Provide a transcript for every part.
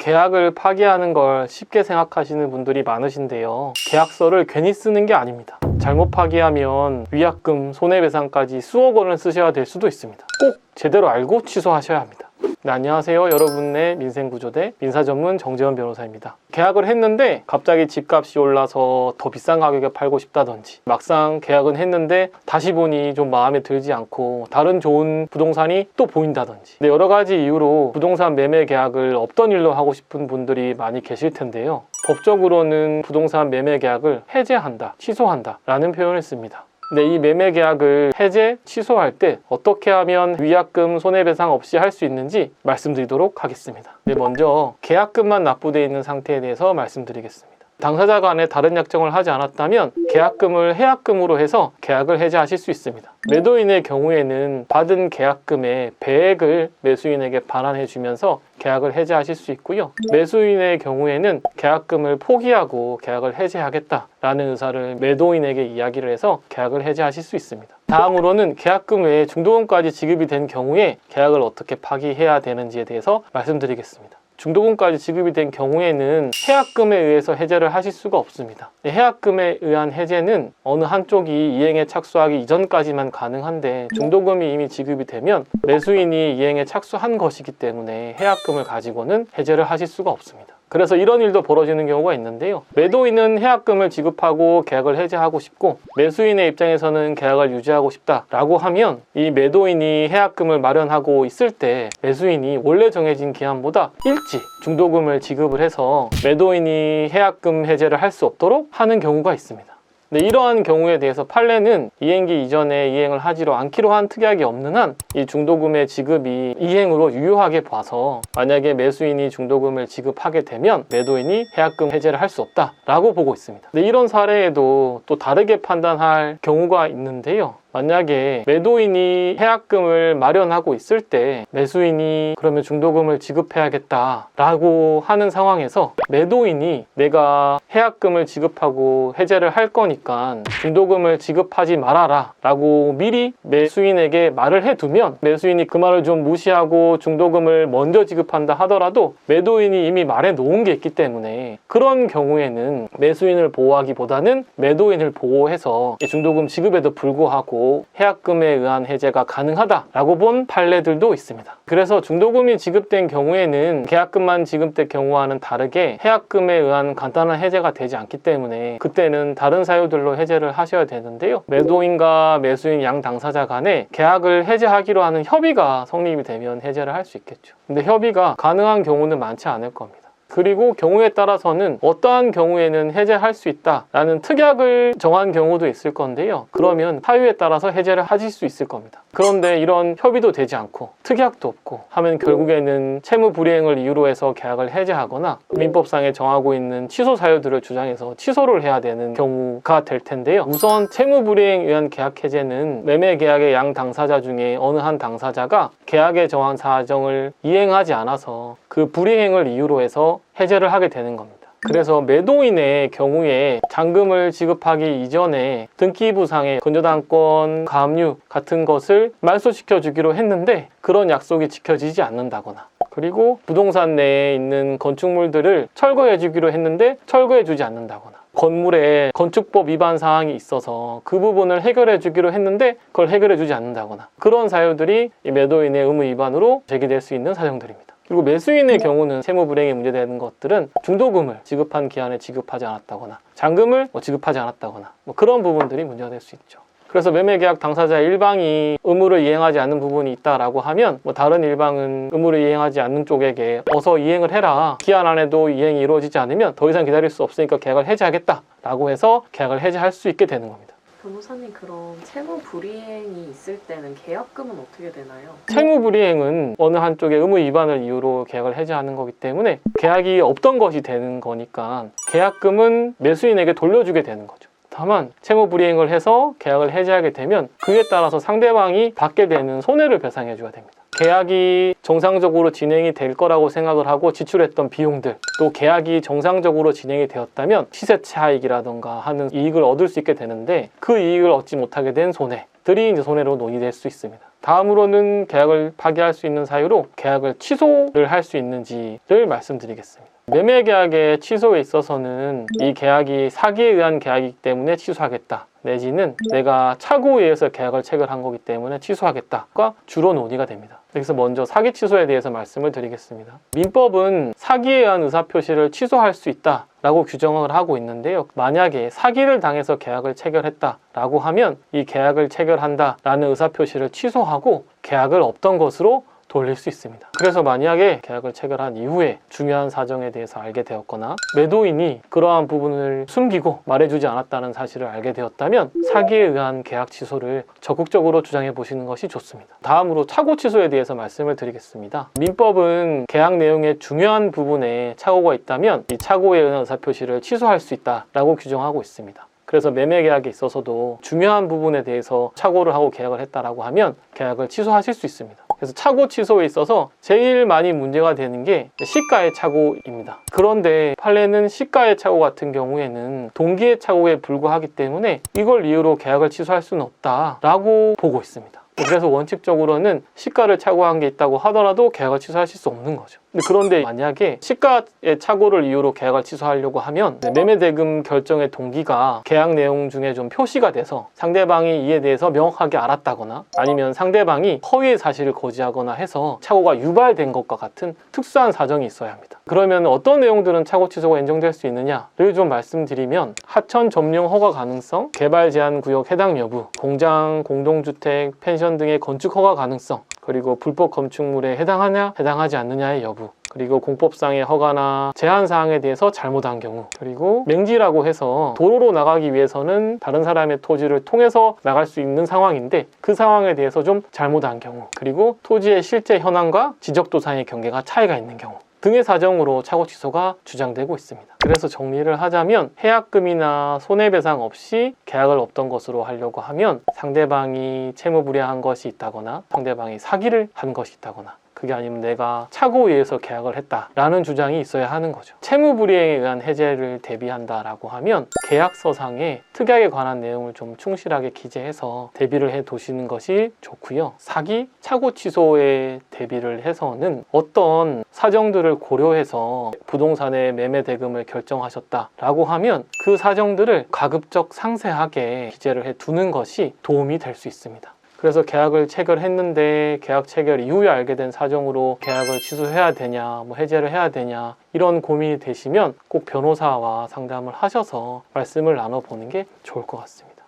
계약을 파기하는 걸 쉽게 생각하시는 분들이 많으신데요. 계약서를 괜히 쓰는 게 아닙니다. 잘못 파기하면 위약금, 손해배상까지 수억 원을 쓰셔야 될 수도 있습니다. 꼭 제대로 알고 취소하셔야 합니다. 네, 안녕하세요. 여러분의 민생구조대 민사전문 정재원 변호사입니다. 계약을 했는데 갑자기 집값이 올라서 더 비싼 가격에 팔고 싶다든지, 막상 계약은 했는데 다시 보니 좀 마음에 들지 않고 다른 좋은 부동산이 또 보인다든지, 여러 가지 이유로 부동산 매매 계약을 없던 일로 하고 싶은 분들이 많이 계실 텐데요. 법적으로는 부동산 매매 계약을 해제한다, 취소한다 라는 표현을 씁니다. 근데 이 매매 계약을 해제, 취소할 때 어떻게 하면 위약금, 손해배상 없이 할 수 있는지 말씀드리도록 하겠습니다. 먼저 계약금만 납부되어 있는 상태에 대해서 말씀드리겠습니다. 당사자 간에 다른 약정을 하지 않았다면 계약금을 해약금으로 해서 계약을 해제하실 수 있습니다. 매도인의 경우에는 받은 계약금의 배액을 매수인에게 반환해 주면서 계약을 해제하실 수 있고요. 매수인의 경우에는 계약금을 포기하고 계약을 해제하겠다라는 의사를 매도인에게 이야기를 해서 계약을 해제하실 수 있습니다. 다음으로는 계약금 외에 중도금까지 지급이 된 경우에 계약을 어떻게 파기해야 되는지에 대해서 말씀드리겠습니다. 중도금까지 지급이 된 경우에는 해약금에 의해서 해제를 하실 수가 없습니다. 해약금에 의한 해제는 어느 한쪽이 이행에 착수하기 이전까지만 가능한데, 중도금이 이미 지급이 되면 매수인이 이행에 착수한 것이기 때문에 해약금을 가지고는 해제를 하실 수가 없습니다. 그래서 이런 일도 벌어지는 경우가 있는데요. 매도인은 해약금을 지급하고 계약을 해제하고 싶고, 매수인의 입장에서는 계약을 유지하고 싶다라고 하면 이 매도인이 해약금을 마련하고 있을 때 매수인이 원래 정해진 기한보다 일찍 중도금을 지급을 해서 매도인이 해약금 해제를 할 수 없도록 하는 경우가 있습니다. 이러한 경우에 대해서 판례는 이행기 이전에 이행을 하지로 않기로 한 특약이 없는 한 이 중도금의 지급이 이행으로 유효하게 봐서, 만약에 매수인이 중도금을 지급하게 되면 매도인이 해약금 해제를 할 수 없다라고 보고 있습니다. 이런 사례에도 또 다르게 판단할 경우가 있는데요. 만약에 매도인이 해약금을 마련하고 있을 때 매수인이 그러면 중도금을 지급해야겠다라고 하는 상황에서 매도인이 내가 해약금을 지급하고 해제를 할 거니까 중도금을 지급하지 말아라 라고 미리 매수인에게 말을 해두면, 매수인이 그 말을 좀 무시하고 중도금을 먼저 지급한다 하더라도 매도인이 이미 말해 놓은 게 있기 때문에, 그런 경우에는 매수인을 보호하기보다는 매도인을 보호해서 중도금 지급에도 불구하고 해약금에 의한 해제가 가능하다라고 본 판례들도 있습니다. 그래서 중도금이 지급된 경우에는 계약금만 지급된 경우와는 다르게 해약금에 의한 간단한 해제가 되지 않기 때문에 그때는 다른 사유들로 해제를 하셔야 되는데요. 매도인과 매수인 양 당사자 간에 계약을 해제하기로 하는 협의가 성립이 되면 해제를 할 수 있겠죠. 근데 협의가 가능한 경우는 많지 않을 겁니다. 그리고 경우에 따라서는 어떠한 경우에는 해제할 수 있다라는 특약을 정한 경우도 있을 건데요. 그러면 사유에 따라서 해제를 하실 수 있을 겁니다. 그런데 이런 협의도 되지 않고 특약도 없고 하면 결국에는 채무 불이행을 이유로 해서 계약을 해제하거나 민법상에 정하고 있는 취소 사유들을 주장해서 취소를 해야 되는 경우가 될 텐데요. 우선 채무 불이행에 의한 계약 해제는 매매 계약의 양 당사자 중에 어느 한 당사자가 계약에 정한 사정을 이행하지 않아서 그 불이행을 이유로 해서 해제를 하게 되는 겁니다. 그래서 매도인의 경우에 잔금을 지급하기 이전에 등기부상의 근저당권, 가압류 같은 것을 말소시켜 주기로 했는데 그런 약속이 지켜지지 않는다거나, 그리고 부동산 내에 있는 건축물들을 철거해 주기로 했는데 철거해 주지 않는다거나, 건물에 건축법 위반 사항이 있어서 그 부분을 해결해 주기로 했는데 그걸 해결해 주지 않는다거나, 그런 사유들이 이 매도인의 의무 위반으로 제기될 수 있는 사정들입니다. 그리고 매수인의 경우는 채무 불이행에 문제되는 것들은 중도금을 지급한 기한에 지급하지 않았다거나, 잔금을 지급하지 않았다거나, 그런 부분들이 문제가 될 수 있죠. 그래서 매매계약 당사자 일방이 의무를 이행하지 않는 부분이 있다라고 하면 다른 일방은 의무를 이행하지 않는 쪽에게 어서 이행을 해라, 기한 안에도 이행이 이루어지지 않으면 더 이상 기다릴 수 없으니까 계약을 해제하겠다라고 해서 계약을 해제할 수 있게 되는 겁니다. 변호사님, 그럼 채무 불이행이 있을 때는 계약금은 어떻게 되나요? 채무 불이행은 어느 한쪽의 의무 위반을 이유로 계약을 해제하는 거기 때문에 계약이 없던 것이 되는 거니까 계약금은 매수인에게 돌려주게 되는 거죠. 다만 채무 불이행을 해서 계약을 해제하게 되면 그에 따라서 상대방이 받게 되는 손해를 배상해 줘야 됩니다. 계약이 정상적으로 진행이 될 거라고 생각을 하고 지출했던 비용들, 또 계약이 정상적으로 진행이 되었다면 시세 차익이라던가 하는 이익을 얻을 수 있게 되는데, 그 이익을 얻지 못하게 된 손해들이 이제 손해로 논의될 수 있습니다. 다음으로는 계약을 파기할 수 있는 사유로 계약을 취소를 할 수 있는지를 말씀드리겠습니다. 매매 계약의 취소에 있어서는 이 계약이 사기에 의한 계약이기 때문에 취소하겠다, 내지는 내가 착오에 의해서 계약을 체결한 거기 때문에 취소하겠다가 주로 논의가 됩니다. 여기서 먼저 사기 취소에 대해서 말씀을 드리겠습니다. 민법은 사기에 의한 의사표시를 취소할 수 있다라고 규정을 하고 있는데요. 만약에 사기를 당해서 계약을 체결했다라고 하면 이 계약을 체결한다라는 의사표시를 취소하고 계약을 없던 것으로 돌릴 수 있습니다. 그래서 만약에 계약을 체결한 이후에 중요한 사정에 대해서 알게 되었거나 매도인이 그러한 부분을 숨기고 말해주지 않았다는 사실을 알게 되었다면 사기에 의한 계약 취소를 적극적으로 주장해 보시는 것이 좋습니다. 다음으로 착오 취소에 대해서 말씀을 드리겠습니다. 민법은 계약 내용의 중요한 부분에 착오가 있다면 이 착오에 의한 의사표시를 취소할 수 있다라고 규정하고 있습니다. 그래서 매매 계약에 있어서도 중요한 부분에 대해서 착오를 하고 계약을 했다라고 하면 계약을 취소하실 수 있습니다. 그래서 착오 취소에 있어서 제일 많이 문제가 되는 게 시가의 착오입니다. 그런데 판례는 시가의 착오 같은 경우에는 동기의 착오에 불과하기 때문에 이걸 이유로 계약을 취소할 수는 없다라고 보고 있습니다. 그래서 원칙적으로는 시가를 착오한 게 있다고 하더라도 계약을 취소하실 수 없는 거죠. 그런데 만약에 시가의 착오를 이유로 계약을 취소하려고 하면 매매 대금 결정의 동기가 계약 내용 중에 좀 표시가 돼서 상대방이 이에 대해서 명확하게 알았다거나 아니면 상대방이 허위의 사실을 고지하거나 해서 착오가 유발된 것과 같은 특수한 사정이 있어야 합니다. 그러면 어떤 내용들은 착오 취소가 인정될 수 있느냐를 좀 말씀드리면 하천 점용 허가 가능성, 개발 제한 구역 해당 여부, 공장, 공동주택, 펜션 등의 건축 허가 가능성, 그리고 불법 건축물에 해당하냐 해당하지 않느냐의 여부, 그리고 공법상의 허가나 제한사항에 대해서 잘못한 경우, 그리고 맹지라고 해서 도로로 나가기 위해서는 다른 사람의 토지를 통해서 나갈 수 있는 상황인데 그 상황에 대해서 좀 잘못한 경우, 그리고 토지의 실제 현황과 지적도상의 경계가 차이가 있는 경우 등의 사정으로 착오 취소가 주장되고 있습니다. 그래서 정리를 하자면 해약금이나 손해배상 없이 계약을 없던 것으로 하려고 하면 상대방이 채무불이한 것이 있다거나 상대방이 사기를 한 것이 있다거나 그게 아니면 내가 착오에 의해서 계약을 했다라는 주장이 있어야 하는 거죠. 채무불이행에 의한 해제를 대비한다라고 하면 계약서상에 특약에 관한 내용을 좀 충실하게 기재해서 대비를 해 두시는 것이 좋고요. 사기, 착오 취소에 대비를 해서는 어떤 사정들을 고려해서 부동산의 매매 대금을 결정하셨다라고 하면 그 사정들을 가급적 상세하게 기재를 해 두는 것이 도움이 될 수 있습니다. 그래서 계약을 체결했는데 계약 체결 이후에 알게 된 사정으로 계약을 취소해야 되냐, 해제를 해야 되냐 이런 고민이 되시면 꼭 변호사와 상담을 하셔서 말씀을 나눠보는 게 좋을 것 같습니다.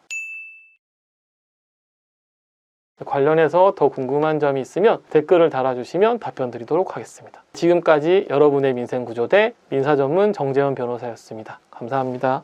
관련해서 더 궁금한 점이 있으면 댓글을 달아주시면 답변 드리도록 하겠습니다. 지금까지 여러분의 민생구조대 민사전문 정재현 변호사였습니다. 감사합니다.